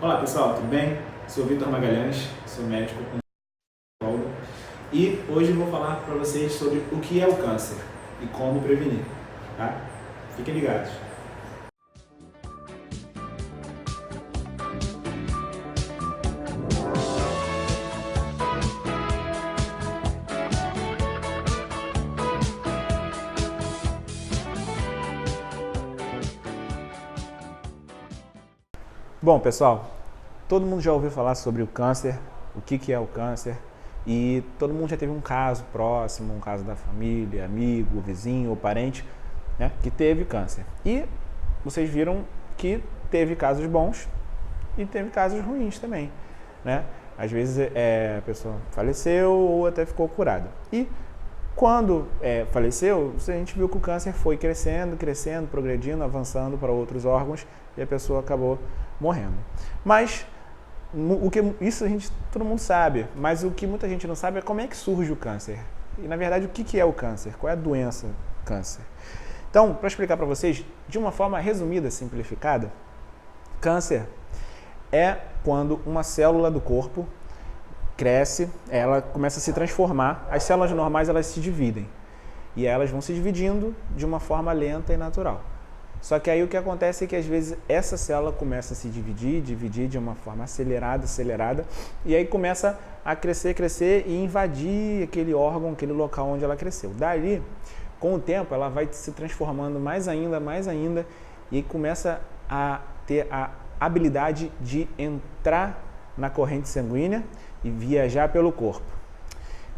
Olá pessoal, tudo bem? Sou Vitor Magalhães, sou médico oncólogo e hoje vou falar para vocês sobre o que é o câncer e como prevenir, tá? Fiquem ligados. Bom pessoal, todo mundo já ouviu falar sobre o câncer, o que é o câncer, e todo mundo já teve um caso próximo, um caso da família, amigo, vizinho ou parente, né, que teve câncer. E vocês viram que teve casos bons e teve casos ruins também, né? Às vezes a pessoa faleceu ou até ficou curada. E quando faleceu, a gente viu que o câncer foi crescendo, progredindo, avançando para outros órgãos e a pessoa acabou morrendo. Mas isso todo mundo sabe, mas o que muita gente não sabe é como é que surge o câncer. E na verdade o que é o câncer? Qual é a doença câncer? Então, para explicar para vocês, de uma forma resumida, simplificada, câncer é quando uma célula do corpo cresce, ela começa a se transformar, as células normais elas se dividem e elas vão se dividindo de uma forma lenta e natural. Só que aí o que acontece é que às vezes essa célula começa a se dividir de uma forma acelerada, e aí começa a crescer e invadir aquele órgão, aquele local onde ela cresceu. Daí, com o tempo, ela vai se transformando mais ainda, e começa a ter a habilidade de entrar na corrente sanguínea e viajar pelo corpo.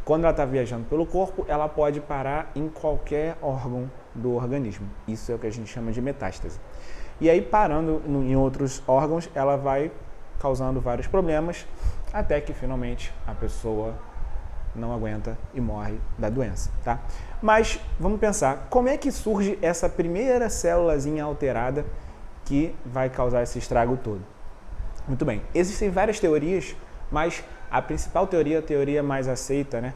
Quando ela está viajando pelo corpo, ela pode parar em qualquer órgão do organismo. Isso é o que a gente chama de metástase. E aí, parando em outros órgãos, ela vai causando vários problemas, até que finalmente a pessoa não aguenta e morre da doença, tá? Mas vamos pensar, como é que surge essa primeira célulazinha alterada que vai causar esse estrago todo? Muito bem, existem várias teorias, mas a principal teoria, a teoria mais aceita, né,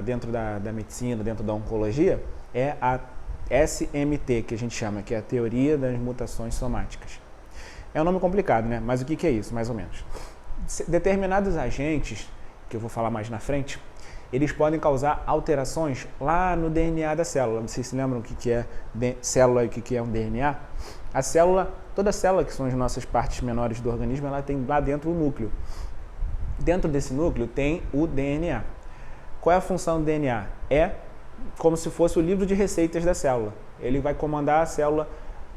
dentro da medicina, dentro da oncologia, é a SMT, que a gente chama, que é a teoria das mutações somáticas. É um nome complicado, né? Mas o que é isso, mais ou menos? Determinados agentes, que eu vou falar mais na frente, eles podem causar alterações lá no DNA da célula. Vocês se lembram o que é célula e o que é um DNA? A célula, toda célula, que são as nossas partes menores do organismo, ela tem lá dentro o núcleo. Dentro desse núcleo tem o DNA. Qual é a função do DNA? É como se fosse o livro de receitas da célula. Ele vai comandar a célula.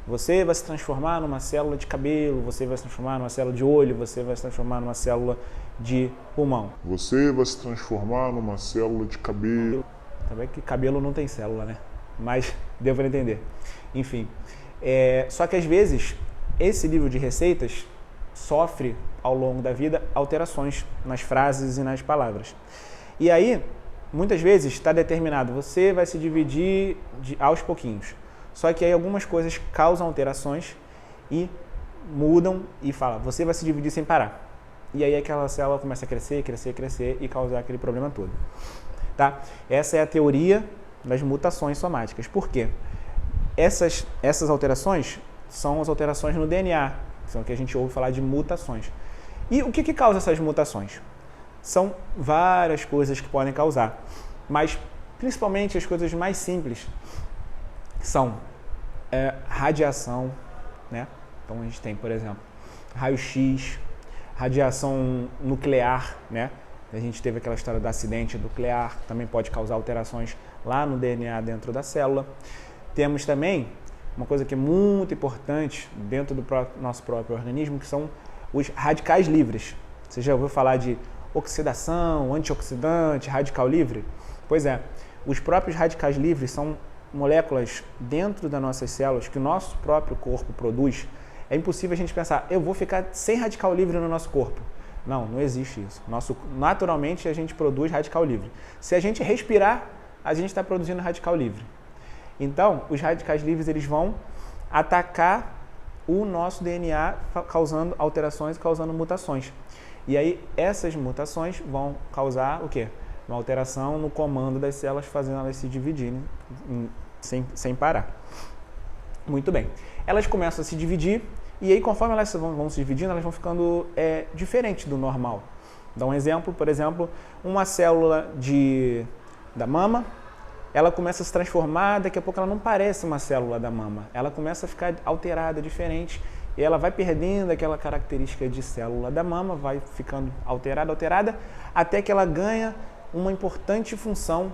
Você vai se transformar numa célula de cabelo, você vai se transformar numa célula de olho, você vai se transformar numa célula de pulmão. Você vai se transformar numa célula de cabelo. Também que cabelo não tem célula, né? Mas deu para entender. Enfim, só que às vezes esse livro de receitas sofre ao longo da vida alterações nas frases e nas palavras. E aí, muitas vezes está determinado, você vai se dividir aos pouquinhos. Só que aí algumas coisas causam alterações e mudam e fala, você vai se dividir sem parar. E aí aquela célula começa a crescer e causar aquele problema todo. Tá? Essa é a teoria das mutações somáticas. Por quê? Essas alterações são as alterações no DNA, são o que a gente ouve falar de mutações. E o que causa essas mutações? São várias coisas que podem causar, mas principalmente as coisas mais simples são radiação, né? Então a gente tem, por exemplo, raio-x, radiação nuclear, né? A gente teve aquela história do acidente nuclear, também pode causar alterações lá no DNA dentro da célula. Temos também uma coisa que é muito importante dentro do nosso próprio organismo, que são os radicais livres. Você já ouviu falar de oxidação, antioxidante, radical livre? Pois é, os próprios radicais livres são moléculas dentro das nossas células que o nosso próprio corpo produz. É impossível a gente pensar, eu vou ficar sem radical livre no nosso corpo. Não existe isso. Naturalmente a gente produz radical livre. Se a gente respirar, a gente está produzindo radical livre. Então, os radicais livres eles vão atacar o nosso DNA, causando alterações e causando mutações. E aí, essas mutações vão causar o quê? Uma alteração no comando das células, fazendo elas se dividirem sem parar. Muito bem. Elas começam a se dividir, E aí, conforme elas vão se dividindo, elas vão ficando diferentes do normal. Dá um exemplo, por exemplo, uma célula da mama, ela começa a se transformar, daqui a pouco ela não parece uma célula da mama, ela começa a ficar alterada, diferente, e ela vai perdendo aquela característica de célula da mama, vai ficando alterada, até que ela ganha uma importante função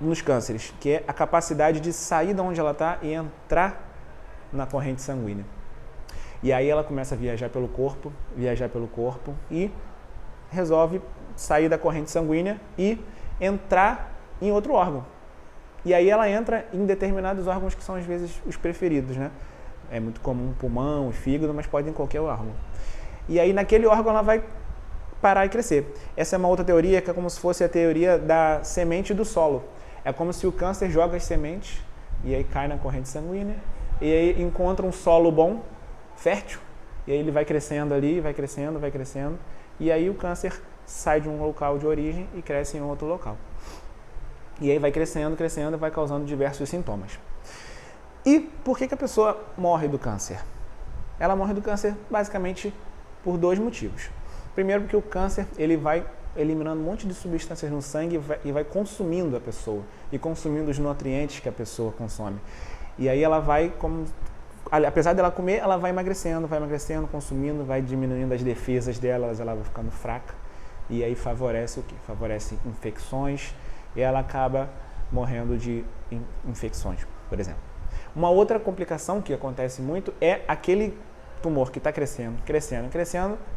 nos cânceres, que é a capacidade de sair de onde ela está e entrar na corrente sanguínea. E aí ela começa a viajar pelo corpo e resolve sair da corrente sanguínea e entrar em outro órgão. E aí ela entra em determinados órgãos que são às vezes os preferidos, né? É muito comum o pulmão, o fígado, mas pode em qualquer órgão. E aí naquele órgão ela vai parar e crescer. Essa é uma outra teoria que é como se fosse a teoria da semente do solo. É como se o câncer joga as sementes e aí cai na corrente sanguínea e aí encontra um solo bom, fértil, e aí ele vai crescendo ali, vai crescendo, e aí o câncer sai de um local de origem e cresce em outro local. E aí vai crescendo, vai causando diversos sintomas. E por que a pessoa morre do câncer? Ela morre do câncer basicamente por dois motivos. Primeiro, porque o câncer ele vai eliminando um monte de substâncias no sangue e vai consumindo a pessoa, e consumindo os nutrientes que a pessoa consome. E aí ela vai, apesar dela comer, ela vai emagrecendo, consumindo, vai diminuindo as defesas dela, ela vai ficando fraca. E aí favorece o quê? Favorece infecções e ela acaba morrendo de infecções, por exemplo. Uma outra complicação que acontece muito é aquele tumor que está crescendo,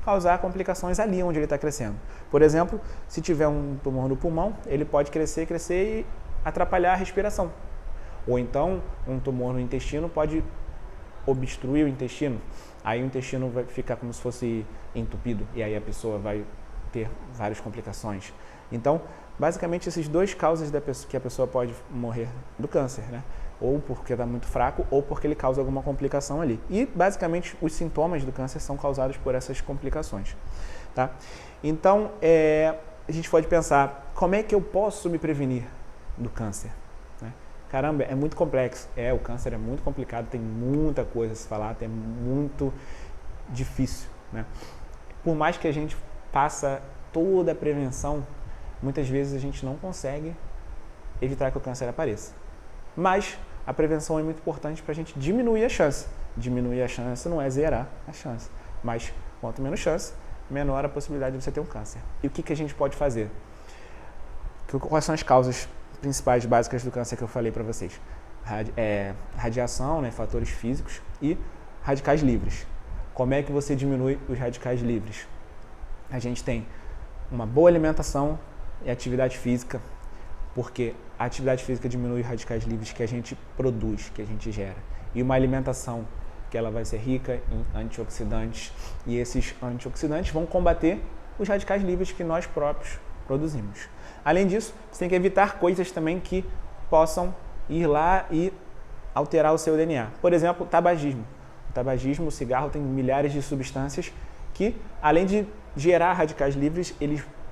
causar complicações ali onde ele está crescendo. Por exemplo, se tiver um tumor no pulmão, ele pode crescer e atrapalhar a respiração. Ou então, um tumor no intestino pode obstruir o intestino. Aí o intestino vai ficar como se fosse entupido e aí a pessoa vai ter várias complicações. Então, basicamente, esses dois causas que a pessoa pode morrer do câncer, né? Ou porque está muito fraco, ou porque ele causa alguma complicação ali. E, basicamente, os sintomas do câncer são causados por essas complicações. Tá? Então, a gente pode pensar, como é que eu posso me prevenir do câncer? Né? Caramba, é muito complexo. O câncer é muito complicado, tem muita coisa a se falar, é muito difícil. Né? Por mais que a gente faça toda a prevenção, muitas vezes a gente não consegue evitar que o câncer apareça. Mas a prevenção é muito importante para a gente diminuir a chance. Diminuir a chance não é zerar a chance, mas quanto menos chance, menor a possibilidade de você ter um câncer. E o que a gente pode fazer? Quais são as causas principais básicas do câncer que eu falei para vocês? Radiação, né, fatores físicos e radicais livres. Como é que você diminui os radicais livres? A gente tem uma boa alimentação e atividade física, porque a atividade física diminui os radicais livres que a gente produz, que a gente gera. E uma alimentação que ela vai ser rica em antioxidantes, e esses antioxidantes vão combater os radicais livres que nós próprios produzimos. Além disso, você tem que evitar coisas também que possam ir lá e alterar o seu DNA. Por exemplo, o tabagismo. O tabagismo, o cigarro, tem milhares de substâncias que, além de gerar radicais livres,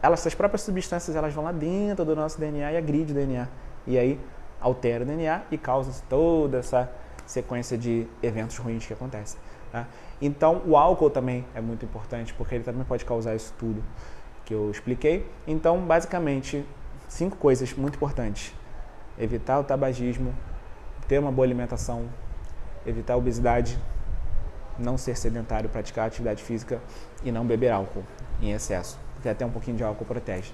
essas próprias substâncias elas vão lá dentro do nosso DNA e agridem o DNA. E aí altera o DNA e causa toda essa sequência de eventos ruins que acontecem. Tá? Então, o álcool também é muito importante, porque ele também pode causar isso tudo que eu expliquei. Então, basicamente, 5 coisas muito importantes. Evitar o tabagismo, ter uma boa alimentação, evitar a obesidade, não ser sedentário, praticar atividade física e não beber álcool em excesso, porque até um pouquinho de álcool protege.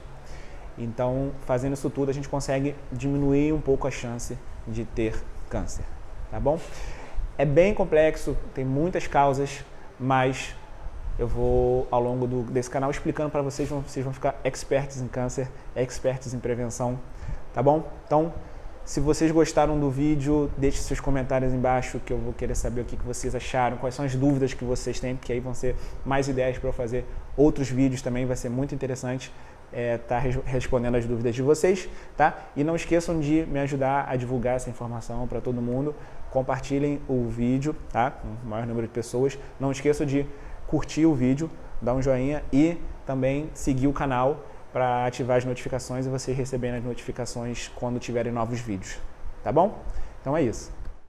Então, fazendo isso tudo, a gente consegue diminuir um pouco a chance de ter câncer, tá bom? É bem complexo, tem muitas causas, mas eu vou, ao longo desse canal, explicando para vocês vão ficar experts em câncer, experts em prevenção, tá bom? Então, se vocês gostaram do vídeo, deixe seus comentários embaixo, que eu vou querer saber o que vocês acharam, quais são as dúvidas que vocês têm, porque aí vão ser mais ideias para eu fazer outros vídeos também, vai ser muito interessante estar respondendo as dúvidas de vocês, tá? E não esqueçam de me ajudar a divulgar essa informação para todo mundo, compartilhem o vídeo, tá? Com o maior número de pessoas, não esqueçam de curtir o vídeo, dar um joinha e também seguir o canal para ativar as notificações e vocês receberem as notificações quando tiverem novos vídeos, tá bom? Então é isso.